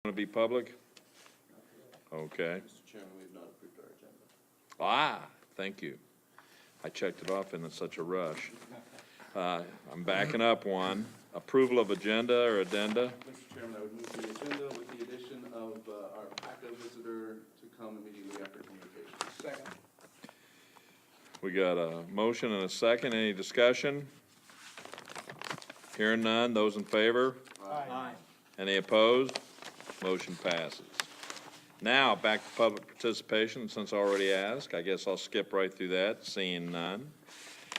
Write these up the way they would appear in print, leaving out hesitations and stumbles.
to be public? Okay. Mr. Chairman, we have not approved our agenda. Ah, thank you. I checked it off in such a rush. I'm backing up one. Approval of agenda or addenda? Mr. Chairman, I would move the agenda with the addition of our PACA visitor to come immediately after communications. Second. We got a motion and a second. Any discussion? Hearing none. Those in favor? Aye. Any opposed? Motion passes. Now, back to public participation, since already asked. I guess I'll skip right through that, seeing none.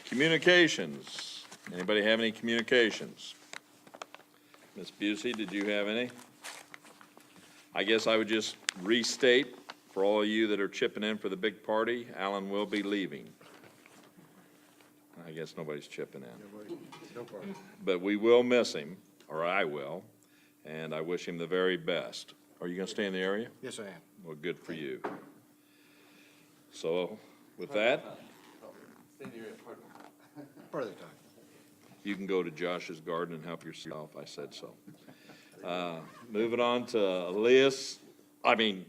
Communications. Anybody have any communications? Ms. Busey, did you have any? I guess I would just restate for all of you that are chipping in for the big party, Alan will be leaving. I guess nobody's chipping in. But we will miss him, or I will, and I wish him the very best. Are you going to stay in the area? Yes, I am. Well, good for you. So, with that, Stay in the area part of the time. Part of the time. you can go to Josh's garden and help yourself, I said so. Moving on to Elias, the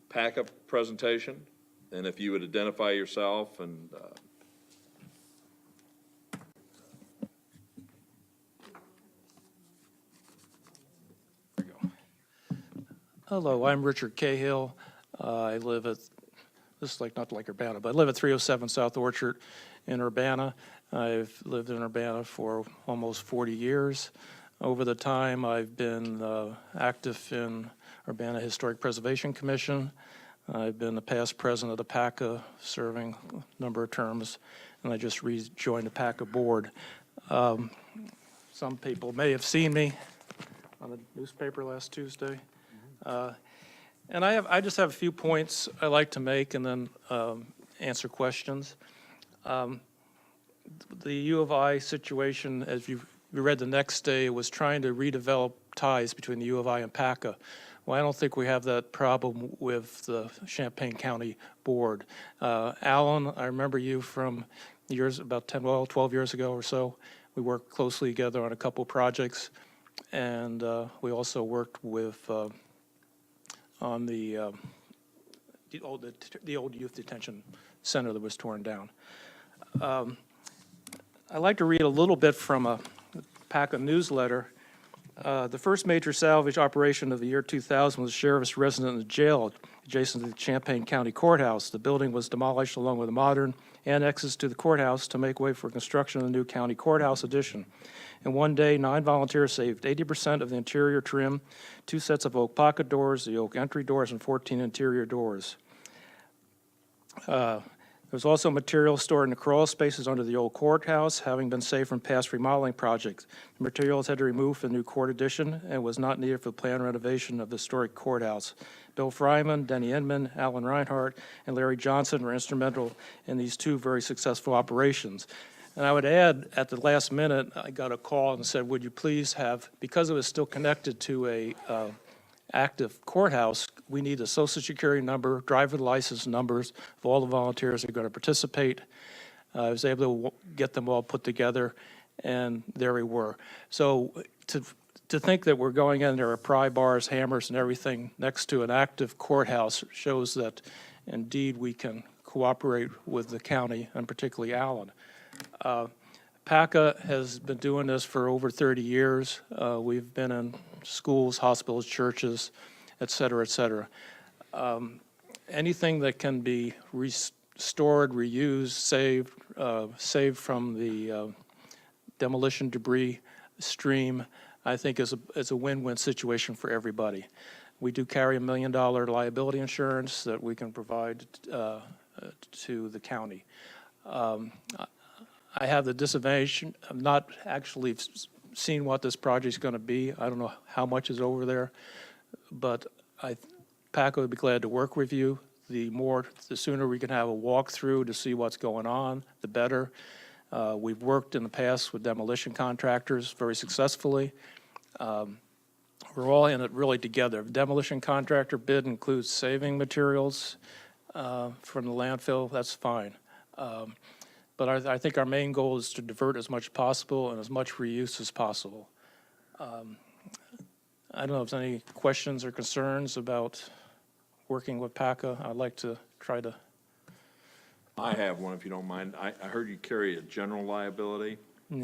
PACA presentation, and if you would identify yourself and, Hello, I'm Richard Cahill. I live at, this is not like Urbana, but I live at 307 South Orchard in Urbana. I've lived in Urbana for almost 40 years. Over the time, I've been active in Urbana Historic Preservation Commission. I've been the past president of the PACA, serving a number of terms, and I just rejoined the PACA board. Some people may have seen me on the newspaper last Tuesday. And I just have a few points I like to make and then answer questions. The U of I situation, as you read the next day, was trying to redevelop ties between the U of I and PACA. Well, I don't think we have that problem with the Champaign County Board. Alan, I remember you from years, about 12 years ago or so. We worked closely together on a couple projects, and we also worked with on the old youth detention center that was torn down. I'd like to read a little bit from a PACA newsletter. The first major salvage operation of the year 2000 was a sheriff's residence jail adjacent to the Champaign County Courthouse. The building was demolished along with the modern annexes to the courthouse to make way for construction of the new county courthouse addition. In one day, 9 volunteers saved 80% of the interior trim, 2 sets of oak pocket doors, the oak entry doors, and 14 interior doors. There was also material stored in the crawl spaces under the old courthouse, having been saved from past remodeling projects. The materials had to be removed for the new court addition and was not needed for the planned renovation of the historic courthouse. Bill Fryman, Denny Inman, Alan Reinhardt, and Larry Johnson were instrumental in these 2 very successful operations. And I would add, at the last minute, I got a call and said, would you please have, because it was still connected to a active courthouse, we need a social security number, driver license numbers of all the volunteers that are going to participate. I was able to get them all put together, and there we were. So to think that we're going in, there are pry bars, hammers, and everything next to an active courthouse shows that indeed we can cooperate with the county, and particularly Allen. PACA has been doing this for over 30 years. We've been in schools, hospitals, churches, et cetera, et cetera. Anything that can be restored, reused, saved from the demolition debris stream, I think is a win-win situation for everybody. We do carry $1 million liability insurance that we can provide to the county. I have the disadvantage of not actually seeing what this project is going to be. I don't know how much is over there, but PACA would be glad to work with you. The sooner we can have a walkthrough to see what's going on, the better. We've worked in the past with demolition contractors very successfully. We're all in it really together. Demolition contractor bid includes saving materials from the landfill, that's fine. But I think our main goal is to divert as much as possible and as much reuse as possible. I don't know if there's any questions or concerns about working with PACA. I'd like to try to, I have one, if you don't mind. I heard you carry a general liability.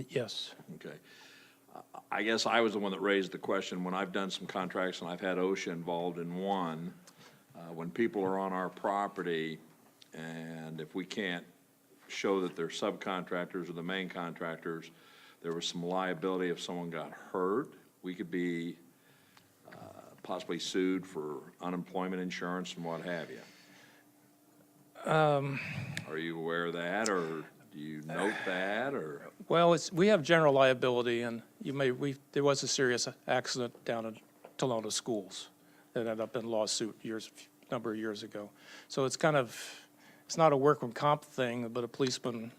yes. Okay. I guess I was the one that raised the question, when I've done some contracts and I've had OSHA involved in one, when people are on our property, and if we can't show that they're subcontractors or the main contractors, there was some liability if someone got hurt. We could be possibly sued for unemployment insurance and what have you. Are you aware of that, or do you note that, or? Well, we have general liability, and there was a serious accident down at Tolona Schools that ended up in a lawsuit number of years ago. So it's it's not a workman comp thing, but a policeman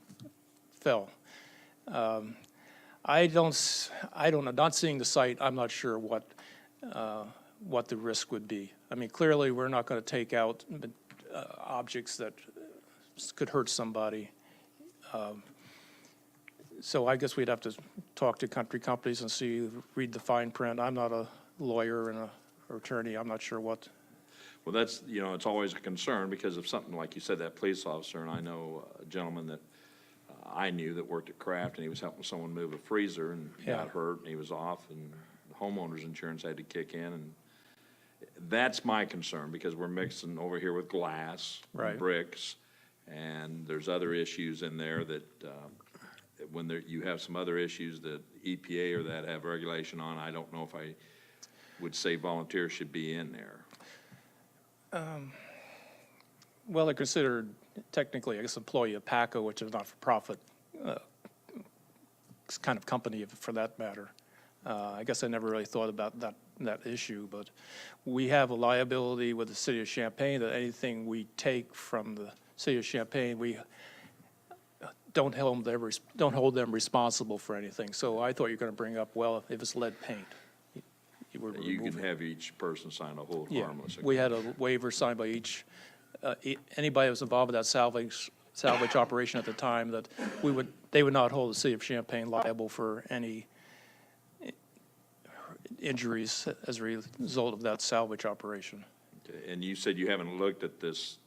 fell. Not seeing the site, I'm not sure what the risk would be. I mean, clearly, we're not going to take out objects that could hurt somebody. So I guess we'd have to talk to country companies and read the fine print. I'm not a lawyer and or attorney. I'm not sure what. Well, that's, it's always a concern because of something like you said, that police officer, and I know a gentleman that I knew that worked at Kraft, and he was helping someone move a freezer and got hurt, and he was off, and the homeowner's insurance had to kick in, and that's my concern, because we're mixing over here with glass, Right. bricks, and there's other issues in there that when you have some other issues that EPA or that have regulation on, I don't know if I would say volunteers should be in there. Well, they're considered technically, I guess, employee of PACA, which is not for profit kind of company for that matter. I guess I never really thought about that issue, but we have a liability with the city of Champaign that anything we take from the city of Champaign, we don't hold them responsible for anything. So I thought you were going to bring up, well, if it's lead paint, You can have each person sign a hold yeah, harmless. we had a waiver signed by anybody that was involved with that salvage operation at the time, that they would not hold the city of Champaign liable for any injuries as a result of that salvage operation. Okay, and you said you haven't looked at this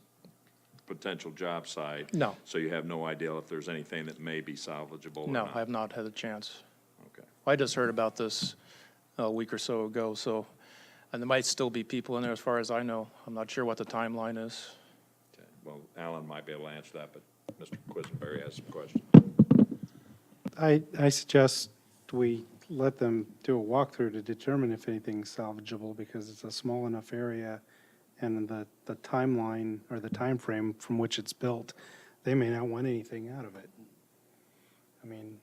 potential job site? No. So you have no idea if there's anything that may be salvageable or No, not? I have not had a chance. Okay. I just heard about this a week or so ago, and there might still be people in there as far as I know. I'm not sure what the timeline is. Okay. Well, Alan might be able to answer that, but Mr. Quisenberry has some questions. I suggest we let them do a walkthrough to determine if anything's salvageable, because it's a small enough area, and the timeline or the time frame from which it's built, they may not want anything out of it. I mean,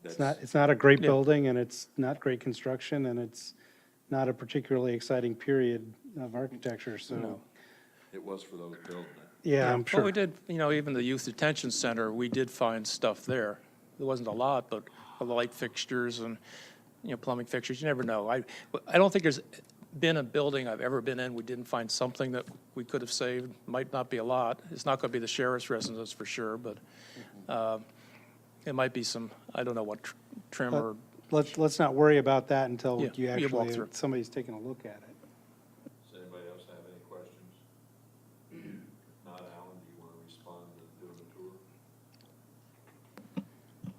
it's not a great Yeah. building, and it's not great construction, and it's not a particularly exciting period of architecture, so, No. It was for those building it. yeah, I'm Well, sure. we did, even the youth detention center, we did find stuff there. There wasn't a lot, but light fixtures and, plumbing fixtures, you never know. I don't think there's been a building I've ever been in, we didn't find something that we could have saved. Might not be a lot. It's not going to be the sheriff's residence for sure, but it might be some, I don't know what trim or, Let's not worry about that until Yeah, you you walk actually, through. somebody's taking a look at it. Does anybody else have any questions? If not, Alan, do you want to respond to doing the tour?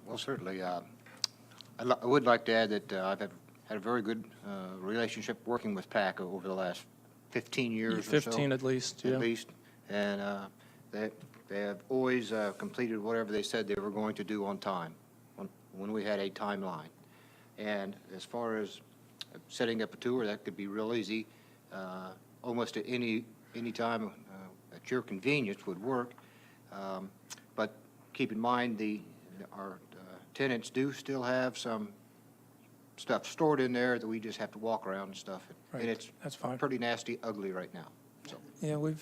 Well, certainly. I would like to add that I've had a very good relationship working with PACA over the last 15 years or so. 15 at least, yeah. At least. And they have always completed whatever they said they were going to do on time, when we had a timeline. And as far as setting up a tour, that could be real easy. Almost at any time at your convenience would work. But keep in mind, our tenants do still have some stuff stored in there that we just have to walk around and stuff. Right, And it's that's fine. pretty nasty, ugly right now. So, Yeah, we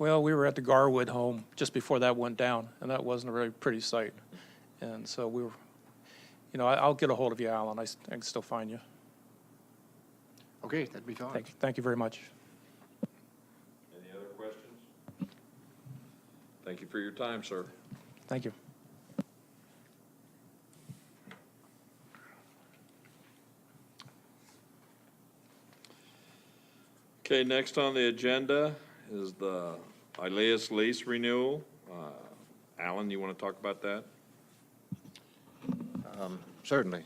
were at the Garwood home just before that went down, and that wasn't a very pretty sight. And so we were, I'll get a hold of you, Alan. I can still find you. okay, that'd be fine. Thank you very much. Any other questions? Thank you for your time, sir. Thank you. Okay, next on the agenda is the Ilias lease renewal. Alan, you want to talk about that? Certainly.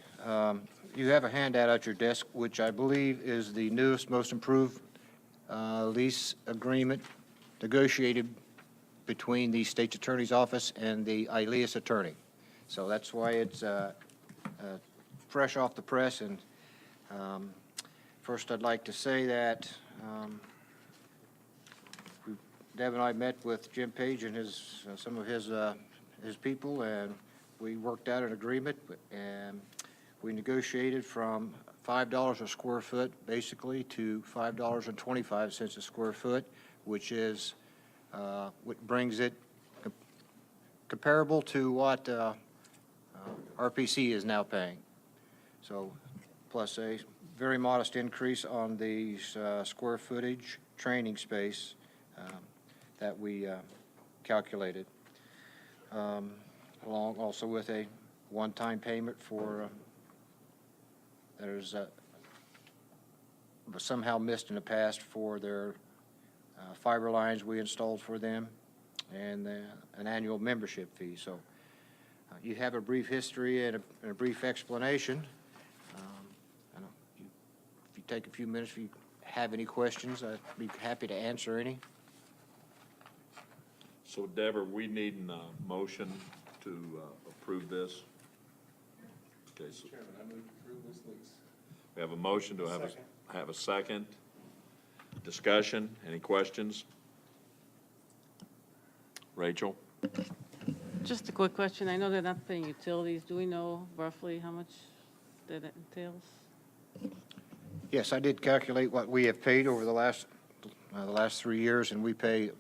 You have a handout at your desk, which I believe is the newest, most improved lease agreement negotiated between the state's attorney's office and the Ilias attorney. So that's why it's fresh off the press. And first, I'd like to say that Deb and I met with Jim Page and some of his people, and we worked out an agreement, and we negotiated from $5 a square foot, basically, to $5.25 a square foot, which is, what brings it comparable to what RPC is now paying. So, plus a very modest increase on the square footage training space that we calculated, along also with a one-time payment for, there's was somehow missed in the past for their fiber lines we installed for them, and an annual membership fee. So you have a brief history and a brief explanation. I don't, if you take a few minutes, if you have any questions, I'd be happy to answer any. So Deborah, we need a motion to approve this. Okay, so Chairman, I move to approve this lease. we have a motion to have a second. Discussion, any questions? Rachel? Just a quick question. I know they're not paying utilities. Do we know roughly how much that entails? Yes, I did calculate what we have paid over the last 3 years, and we pay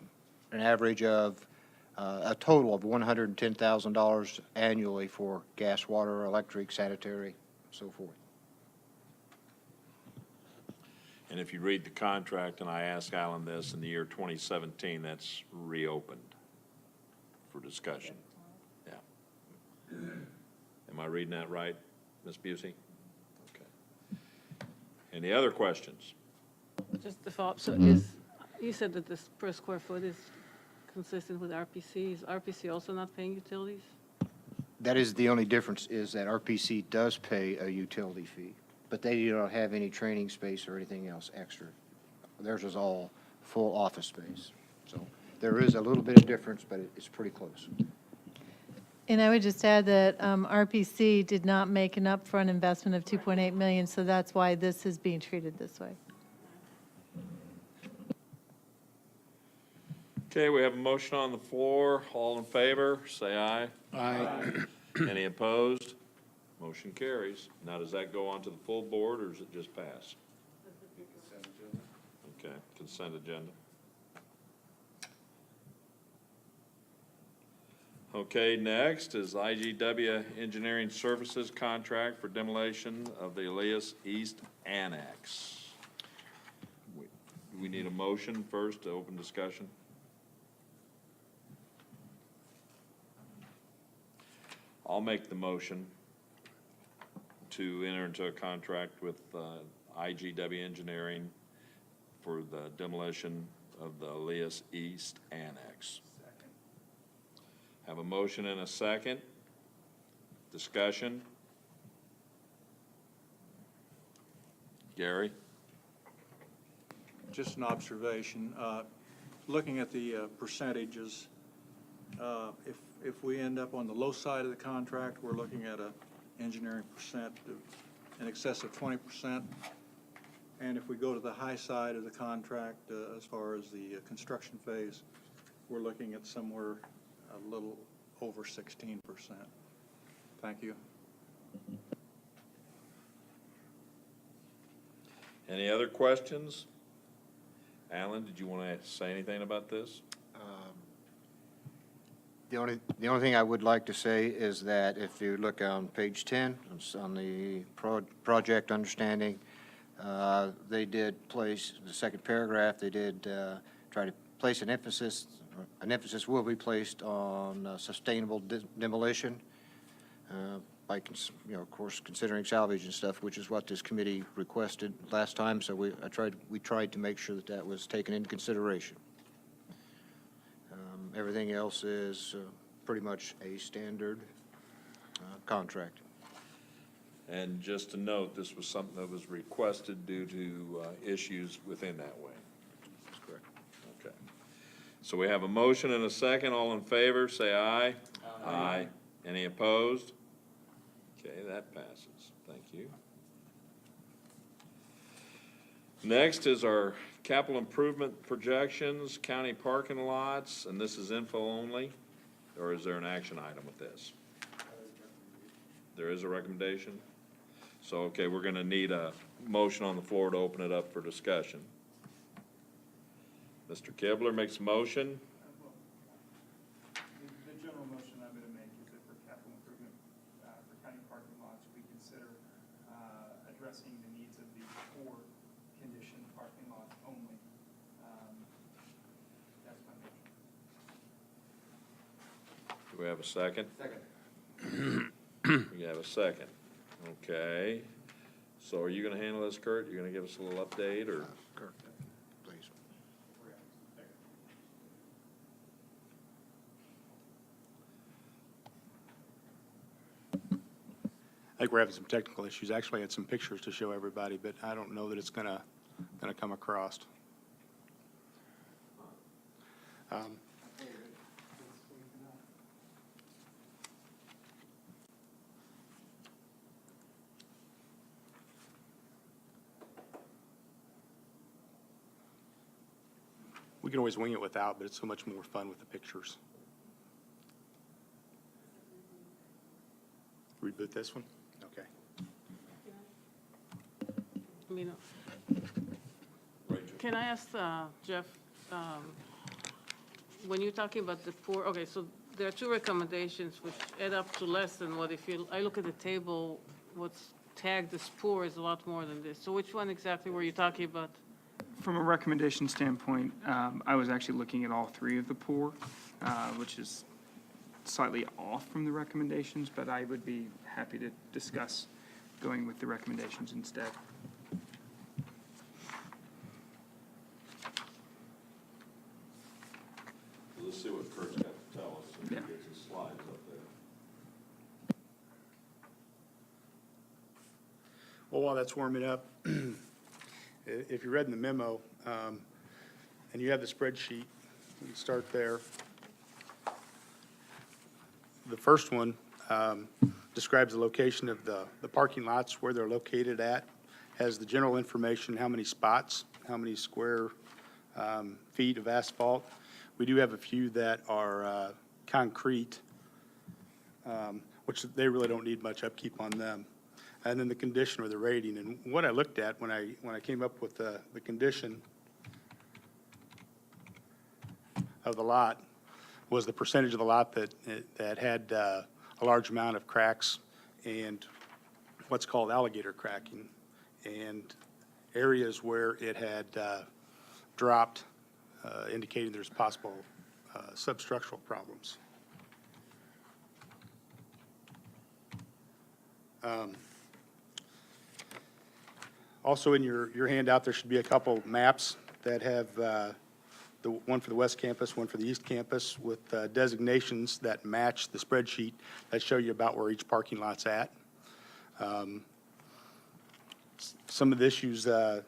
an average of a total of $110,000 annually for gas, water, electric, sanitary, so forth. And if you read the contract, and I asked Alan this, in the year 2017, that's reopened for discussion. Yeah. Am I reading that right, Ms. Busey? Okay. Any other questions? Just to follow up, so you said that this per square foot is consistent with RPC. Is RPC also not paying utilities? That is the only difference, is that RPC does pay a utility fee, but they do not have any training space or anything else extra. Theirs is all full office space. So there is a little bit of difference, but it's pretty close. And I would just add that RPC did not make an upfront investment of $2.8 million, so that's why this is being treated this way. Okay, we have a motion on the floor. All in favor, say aye. Aye. Any opposed? Motion carries. Now, does that go on to the full board, or does it just pass? Consent agenda. Okay, consent agenda. Okay, next is IGW Engineering Services contract for demolition of the Elias East Annex. We need a motion first to open discussion. I'll make the motion to enter into a contract with IGW Engineering for the demolition of the Elias East Annex. Have a motion and a second. Discussion. Gary? Just an observation. Looking at the percentages, if we end up on the low side of the contract, we're looking at a engineering percent in excess of 20%. And if we go to the high side of the contract, as far as the construction phase, we're looking at somewhere a little over 16%. Thank you. Any other questions? Alan, did you want to say anything about this? The only thing I would like to say is that if you look on page 10, it's on the project understanding, they did place, the second paragraph, they did try to place an emphasis will be placed on sustainable demolition. by, you know, of course, considering salvage and stuff, which is what this committee requested last time, so we tried to make sure that that was taken into consideration. Everything else is pretty much a standard contract. And just to note, this was something that was requested due to issues within that wing. That's correct. Okay. So we have a motion and a second. All in favor, say aye. Aye. Any opposed? Okay, that passes. Thank you. Next is our capital improvement projections, county parking lots, and this is info only? Or is there an action item with this? There is a recommendation? So, okay, we're gonna need a motion on the floor to open it up for discussion. Mr. Kibler makes a motion. The general motion I'm going to make is that for capital improvement, for county parking lots, we consider addressing the needs of the poor condition parking lots only. That's my motion. Do we have a second? Second. We have a second. Okay. So are you gonna handle this, Kurt? You're gonna give us a little update, or? Kirk, please. I think we're having some technical issues. Actually, I had some pictures to show everybody, but I don't know that it's gonna come across. We can always wing it without, but it's so much more fun with the pictures. Reboot this one? Okay. I mean, can I ask Jeff, when you're talking about the poor, okay, so there are two recommendations which add up to less than what I look at the table, what's tagged as poor is a lot more than this. So which one exactly were you talking about? From a recommendation standpoint, I was actually looking at all three of the poor, which is slightly off from the recommendations, but I would be happy to discuss going with the recommendations instead. Let's see what Kurt's got to tell us, if he Yeah. gets his slides up there. Well, while that's warming up, if you read in the memo, and you have the spreadsheet, you can start there. The first one describes the location of the parking lots, where they're located at, has the general information, how many spots, how many square feet of asphalt. We do have a few that are concrete, which they really don't need much upkeep on them. And then the condition or the rating. And what I looked at when I came up with the condition of the lot was the percentage of the lot that had a large amount of cracks and what's called alligator cracking, and areas where it had dropped, indicating there's possible substructural problems. Also in your handout, there should be a couple maps that have the one for the west campus, one for the east campus, with designations that match the spreadsheet that show you about where each parking lot's at. Some of the issues, the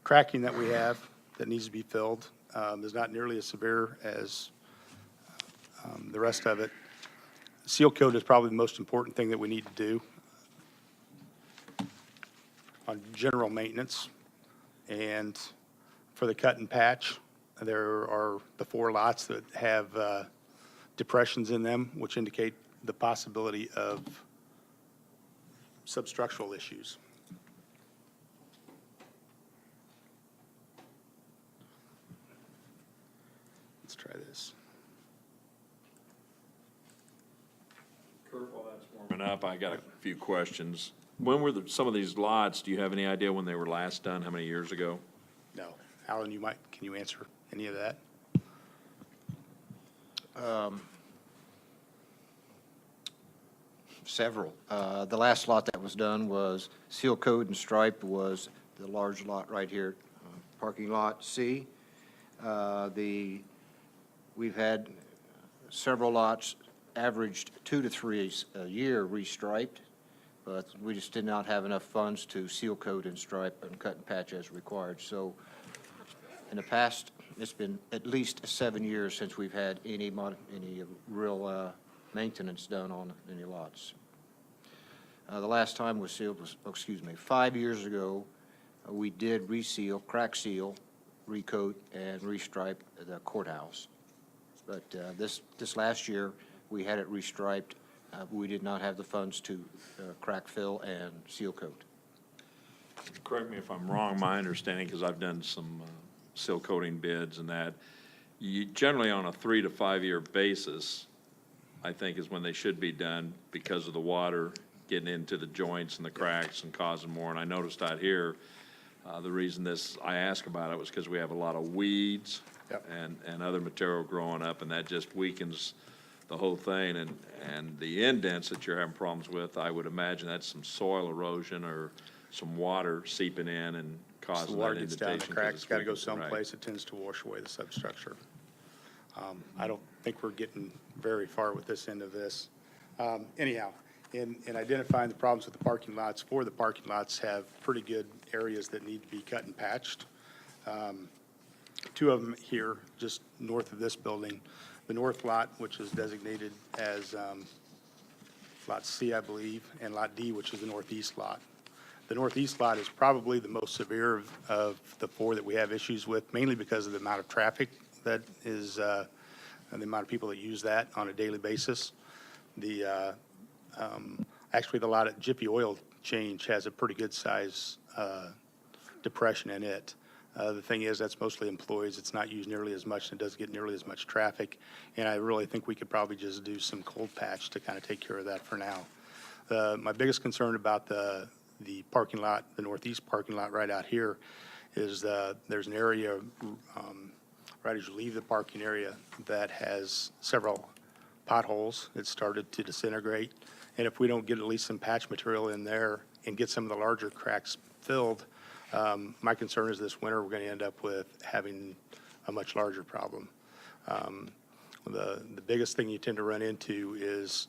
cracking that we have that needs to be filled is not nearly as severe as the rest of it. Seal coat is probably the most important thing that we need to do on general maintenance. And for the cut and patch, there are the 4 lots that have depressions in them, which indicate the possibility of substructural issues. Let's try this. Kurt, while that's warming up, I got a few questions. When were some of these lots, do you have any idea when they were last done? How many years ago? No. Alan, can you answer any of that? Several. The last lot that was done was seal coat and stripe was the large lot right here, parking lot C. We've had several lots averaged 2 to 3 a year restriped, but we just did not have enough funds to seal coat and stripe and cut and patch as required. So in the past, it's been at least 7 years since we've had any real maintenance done on any lots. The last time was sealed was, 5 years ago, we did reseal, crack seal, recoat, and restripe the courthouse. But this last year, we had it restriped. We did not have the funds to crack fill and seal coat. Correct me if I'm wrong, my understanding, because I've done some seal coating bids and that, you generally on a 3 to 5 year basis, I think is when they should be done because of the water getting into the joints and the cracks and causing more. And I noticed out here, the reason I asked about it was because we have a lot of weeds Yep. and other material growing up, and that just weakens the whole thing. And the indents that you're having problems with, I would imagine that's some soil erosion or some water seeping in and As causing the water that gets down the indentation. 'cause cracks, it's got to go weakened, right. someplace, it tends to wash away the substructure. I don't think we're getting very far with this end of this. Anyhow, in identifying the problems with the parking lots, 4 of the parking lots have pretty good areas that need to be cut and patched. 2 of them here, just north of this building. The north lot, which is designated as Lot C, I believe, and Lot D, which is the northeast lot. The northeast lot is probably the most severe of the 4 that we have issues with, mainly because of the amount of traffic that is, and the amount of people that use that on a daily basis. Actually, the lot at Jiffy Oil Change has a pretty good size depression in it. The thing is, that's mostly employees. It's not used nearly as much and it doesn't get nearly as much traffic. And I really think we could probably just do some cold patch to kind of take care of that for now. My biggest concern about the parking lot, the northeast parking lot right out here, is there's an area right as you leave the parking area that has several potholes. It started to disintegrate. And if we don't get at least some patch material in there and get some of the larger cracks filled, my concern is this winter, we're going to end up with having a much larger problem. The biggest thing you tend to run into is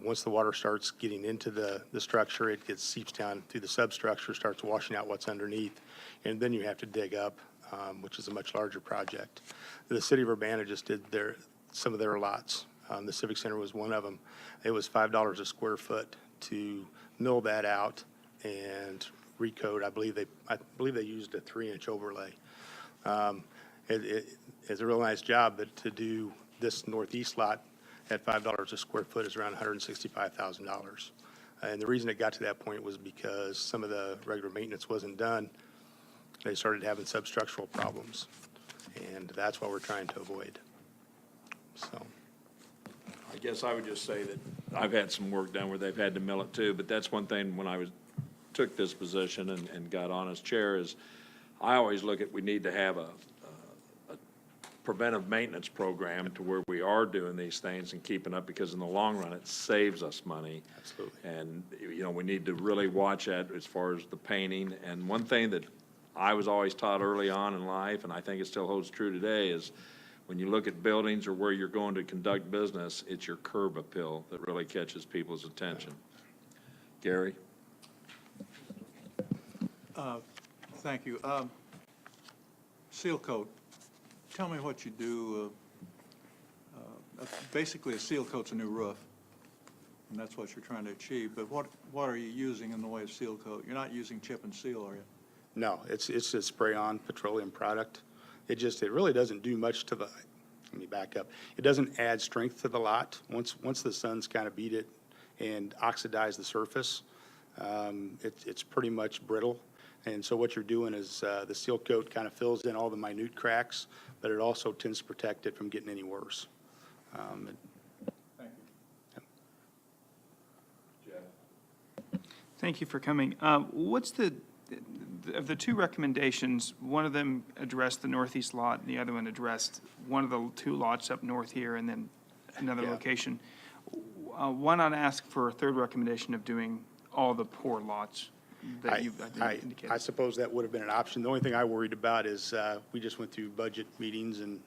once the water starts getting into the structure, it seeps down through the substructure, starts washing out what's underneath, and then you have to dig up, which is a much larger project. The city of Urbana just did some of their lots. The Civic Center was one of them. It was $5 a square foot to mill that out and recoat. I believe they used a 3-inch overlay. It's a real nice job, but to do this northeast lot at $5 a square foot is around $165,000. And the reason it got to that point was because some of the regular maintenance wasn't done. They started having substructural problems, and that's what we're trying to avoid. So. I guess I would just say that I've had some work done where they've had to mill it too, but that's one thing when I took this position and got on as chair is I always look at, we need to have a preventive maintenance program to where we are doing these things and keeping up, because in the long run, it saves us money. Absolutely. And, we need to really watch that as far as the painting. And one thing that I was always taught early on in life, and I think it still holds true today, is when you look at buildings or where you're going to conduct business, it's your curb appeal that really catches people's attention. Gary? Thank you. Seal coat, tell me what you do. Basically, a seal coat's a new roof, and that's what you're trying to achieve. But what are you using in the way of seal coat? You're not using chip and seal, are you? No, it's a spray-on petroleum product. It really doesn't do much to let me back up. It doesn't add strength to the lot. Once the sun's kind of beat it and oxidize the surface, it's pretty much brittle. And so what you're doing is the seal coat kind of fills in all the minute cracks, but it also tends to protect it from getting any worse. Thank you. Thank you for coming. What's of the 2 recommendations, one of them addressed the northeast lot, and the other one addressed one of the 2 lots up north here, and then another Yeah. location. Why not ask for a third recommendation of doing all the poor lots that you've indicated? I suppose that would have been an option. The only thing I worried about is, we just went through budget meetings and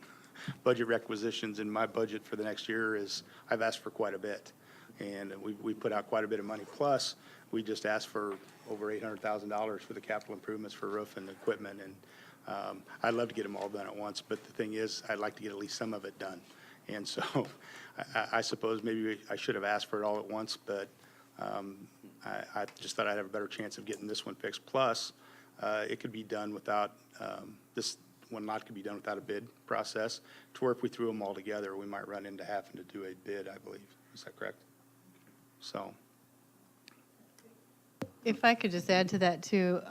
budget requisitions, and my budget for the next year is, I've asked for quite a bit. And we put out quite a bit of money. Plus, we just asked for over $800,000 for the capital improvements for roof and equipment. And I'd love to get them all done at once, but the thing is, I'd like to get at least some of it done. And so I suppose maybe I should have asked for it all at once, but I just thought I'd have a better chance of getting this one fixed. Plus, it could be done without, this one lot could be done without a bid process, to where if we threw them all together, we might run into having to do a bid, I believe. Is that correct? So, If I could just add to that too,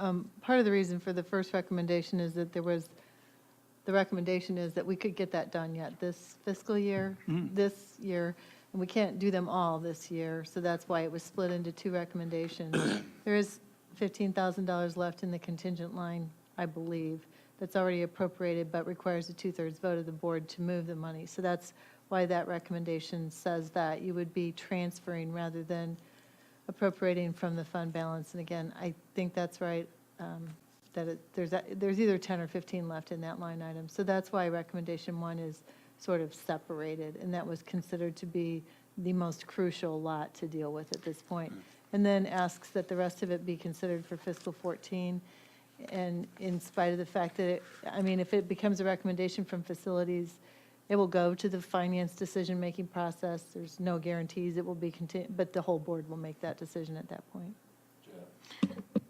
part of the reason for the first recommendation is that the recommendation is that we could get that done yet this fiscal year, this year, and we can't do them all this year, so that's why it was split into two recommendations. There is $15,000 left in the contingent line, I believe, that's already appropriated but requires a 2/3 vote of the board to move the money. So that's why that recommendation says that you would be transferring rather than appropriating from the fund balance. And again, I think that's right, that there's either 10 or 15 left in that line item. So that's why recommendation one is sort of separated, and that was considered to be the most crucial lot to deal with at this point. And then asks that the rest of it be considered for fiscal 14. And in spite of the fact that, if it becomes a recommendation from facilities, it will go to the finance decision-making process. There's no guarantees it will be but the whole board will make that decision at that point.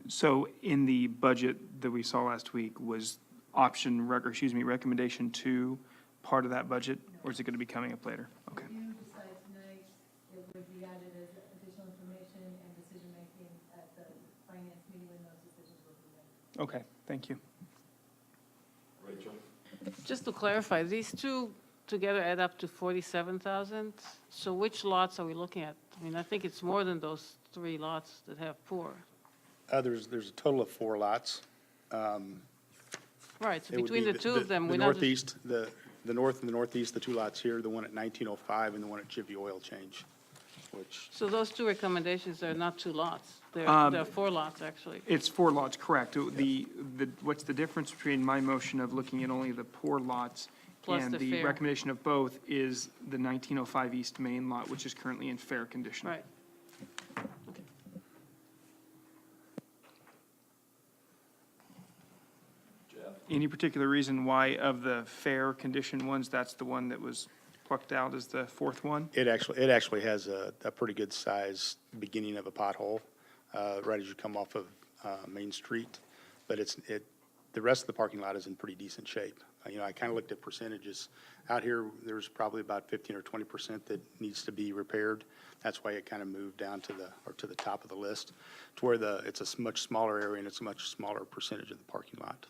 So in the budget that we saw last week, was recommendation 2 part of that budget, or is it going to be coming up later? Okay. If you decide tonight, it would be added as additional information and decision-making at the finance meeting when those decisions will be made. Okay, thank you. Rachel? Just to clarify, these two together add up to 47,000. So which lots are we looking at? I think it's more than those 3 lots that have poor. there's a total of 4 lots. Right, so It would between be the two of them, the we're not. northeast, the north and the northeast, the 2 lots here, the one at 1905 and the one at Chivy Oil Change, which, So those 2 recommendations are not 2 lots. They're 4 lots, actually. It's 4 lots, correct. What's the difference between my motion of looking at only the poor lots Plus and the the fair. recommendation of both is the 1905 East Main lot, which is currently in fair condition? Right. Any particular reason why of the fair condition ones, that's the one that was plucked out as the 4th one? it actually has a pretty good size beginning of a pothole, right as you come off of Main Street. But the rest of the parking lot is in pretty decent shape. I kind of looked at percentages. Out here, there's probably about 15 or 20% that needs to be repaired. That's why it kind of moved down to the top of the list, to where it's a much smaller area and it's a much smaller percentage of the parking lot.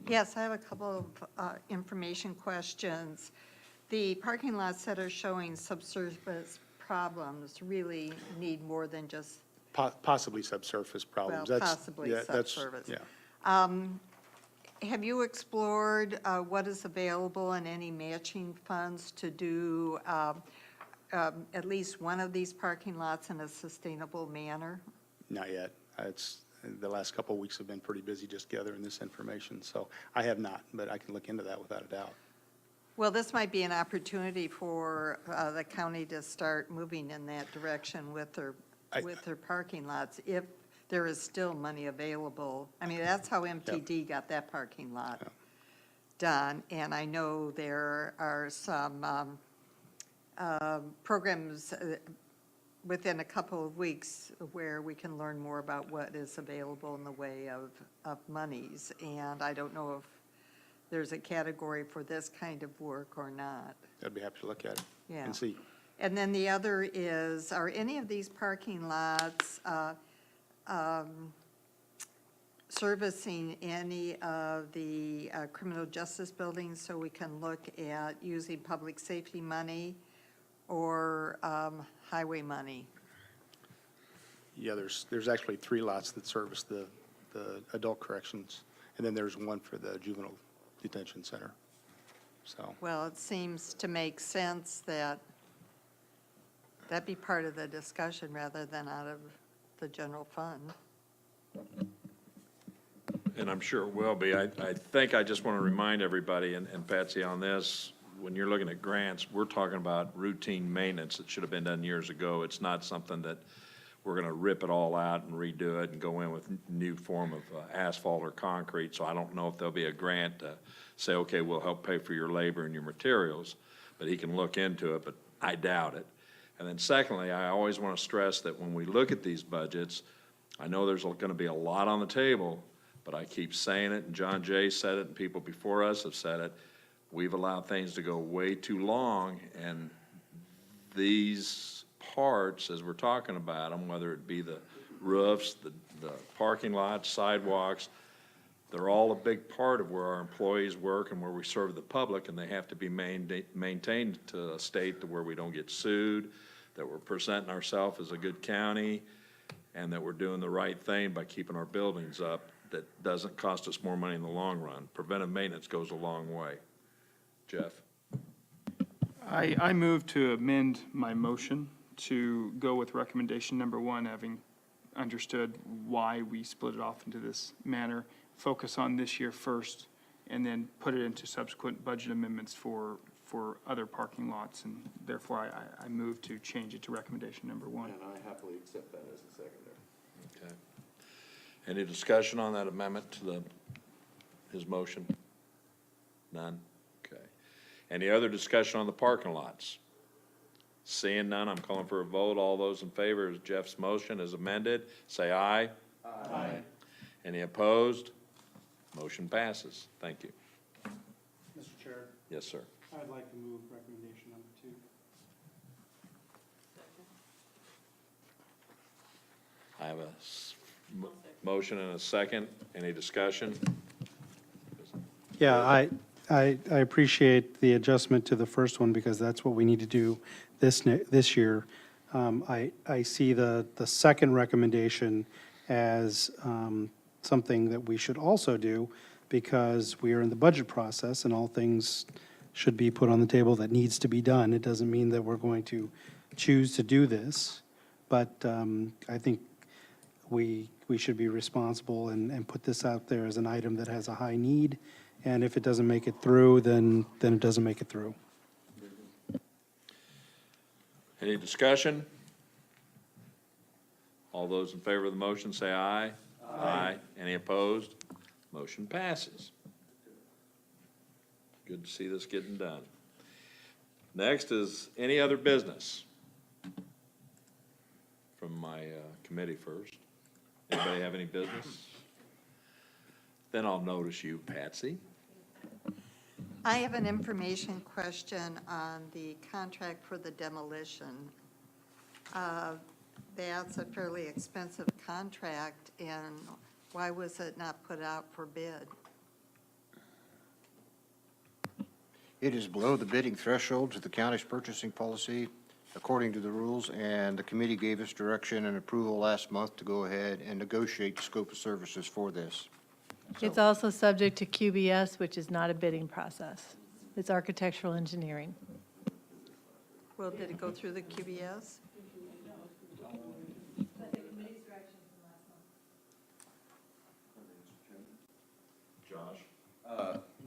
Yes, I have a couple of information questions. The parking lots that are showing subsurface problems really need more than just, Possibly subsurface problems. well, That's- possibly yeah, that's- subsurface. Yeah. Have you explored what is available in any matching funds to do at least one of these parking lots in a sustainable manner? Not yet. The last couple of weeks have been pretty busy just gathering this information, so I have not, but I can look into that without a doubt. Well, this might be an opportunity for the county to start moving in that direction with their parking lots, if there is still money available. That's how MTD got that parking lot done, and I know there are some programs within a couple of weeks where we can learn more about what is available in the way of monies, and I don't know if there's a category for this kind of work or not. I'd be happy to look at it Yeah. and see. And then the other is, are any of these parking lots servicing any of the criminal justice buildings, so we can look at using public safety money or highway money? Yeah, there's actually 3 lots that service the adult corrections, and then there's one for the juvenile detention center. So, Well, it seems to make sense that that be part of the discussion rather than out of the general fund. And I'm sure it will be. I think I just want to remind everybody, and Patsy on this, when you're looking at grants, we're talking about routine maintenance that should have been done years ago. It's not something that we're going to rip it all out and redo it and go in with new form of asphalt or concrete. So I don't know if there'll be a grant to say, okay, we'll help pay for your labor and your materials, but he can look into it, but I doubt it. And then secondly, I always want to stress that when we look at these budgets, I know there's going to be a lot on the table, but I keep saying it, and John Jay said it, and people before us have said it. We've allowed things to go way too long, and these parts, as we're talking about them, whether it be the roofs, the parking lots, sidewalks, they're all a big part of where our employees work and where we serve the public, and they have to be maintained to a state to where we don't get sued, that we're presenting ourselves as a good county, and that we're doing the right thing by keeping our buildings up. That doesn't cost us more money in the long run. Preventive maintenance goes a long way. Jeff? I move to amend my motion to go with recommendation number 1, having understood why we split it off into this manner, focus on this year first, and then put it into subsequent budget amendments for other parking lots, and therefore I move to change it to recommendation number 1. And I happily accept that as a seconder. Okay. Any discussion on that amendment to his motion? None? Okay. Any other discussion on the parking lots? Seeing none, I'm calling for a vote. All those in favor of Jeff's motion as amended, say aye. Aye. Any opposed? Motion passes. Thank you. Mr. Chair, Yes, sir. I'd like to move recommendation number 2. I have a motion and a second. Any discussion? Yeah, I appreciate the adjustment to the first one because that's what we need to do this year. I see the second recommendation as something that we should also do because we are in the budget process and all things should be put on the table that needs to be done. It doesn't mean that we're going to choose to do this, but I think we should be responsible and put this out there as an item that has a high need. And if it doesn't make it through, then it doesn't make it through. Any discussion? All those in favor of the motion say aye. Aye. Any opposed? Motion passes. Good to see this getting done. Next is any other business? From my committee first. Anybody have any business? Then I'll notice you, Patsy. I have an information question on the contract for the demolition. That's a fairly expensive contract, and why was it not put out for bid? it is below the bidding threshold to the county's purchasing policy according to the rules, and the committee gave us direction and approval last month to go ahead and negotiate the scope of services for this. It's also subject to QBS, which is not a bidding process. It's architectural engineering. Well, did it go through the QBS?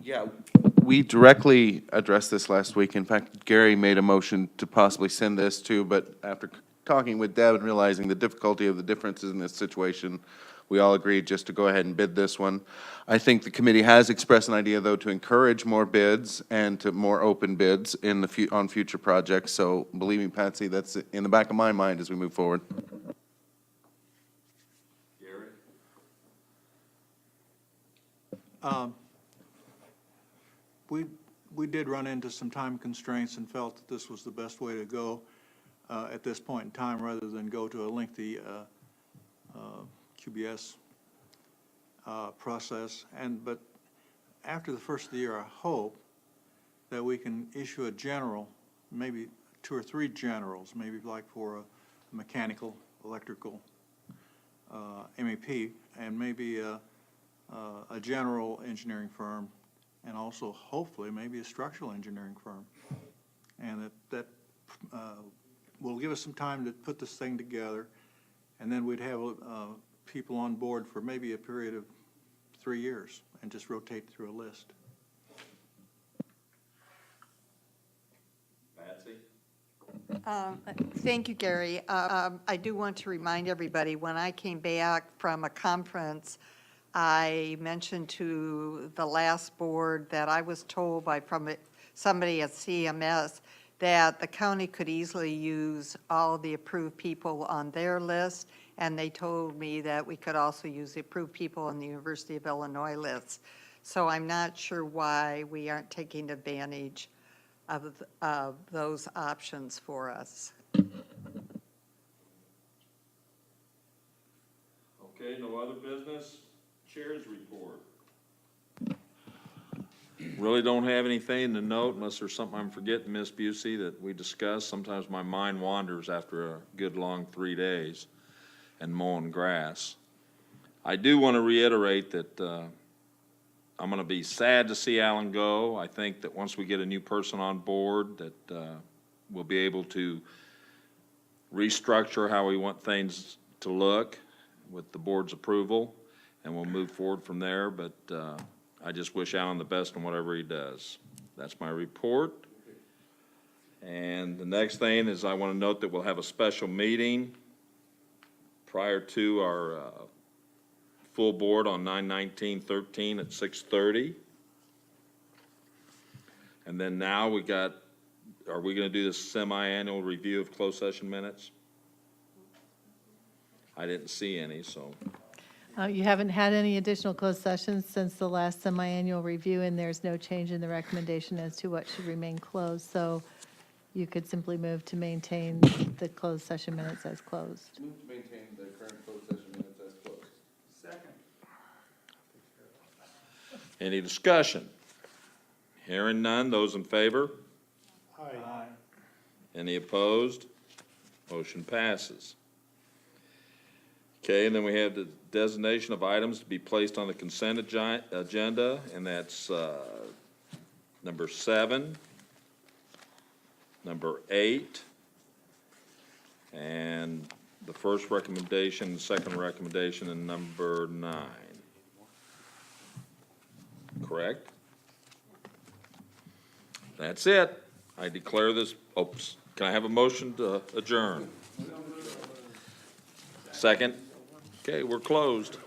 Yeah, we directly addressed this last week. In fact, Gary made a motion to possibly send this to, but after talking with Deb and realizing the difficulty of the differences in this situation, we all agreed just to go ahead and bid this one. I think the committee has expressed an idea, though, to encourage more bids and to more open bids in the on future projects. So believe me, Patsy, that's in the back of my mind as we move forward. Gary? We did run into some time constraints and felt that this was the best way to go at this point in time, rather than go to a lengthy QBS process. But after the first of the year, I hope that we can issue a general, maybe 2 or 3 generals, maybe like for a mechanical, electrical, MEP, and maybe a general engineering firm and also hopefully maybe a structural engineering firm. And that will give us some time to put this thing together, and then we'd have people on board for maybe a period of 3 years and just rotate through a list. Patsy? Thank you, Gary. I do want to remind everybody, when I came back from a conference, I mentioned to the last board that I was told from somebody at CMS that the county could easily use all the approved people on their list, and they told me that we could also use the approved people on the University of Illinois list. So I'm not sure why we aren't taking advantage of those options for us. Okay, no other business? Chair's report. Really don't have anything to note unless there's something I'm forgetting, Ms. Busey, that we discussed. Sometimes my mind wanders after a good long 3 days and mowing grass. I do want to reiterate that I'm going to be sad to see Alan go. I think that once we get a new person on board, that we'll be able to restructure how we want things to look with the board's approval, and we'll move forward from there. But I just wish Alan the best in whatever he does. That's my report. And the next thing is I want to note that we'll have a special meeting prior to our full board on 9/19/13 at 6:30. And then now we got, are we going to do this semi-annual review of closed session minutes? I didn't see any, so. You haven't had any additional closed sessions since the last semi-annual review, and there's no change in the recommendation as to what should remain closed. So you could simply move to maintain the closed session minutes as closed. Move to maintain the current closed session minutes as closed. Second. Any discussion? Hearing none, those in favor? Aye. Any opposed? Motion passes. Okay, and then we have the designation of items to be placed on the consent agenda, and that's number 7, number 8, and the first recommendation, the second recommendation, and number 9. Correct? That's it. I declare this, oops, can I have a motion to adjourn? Second? Okay, we're closed.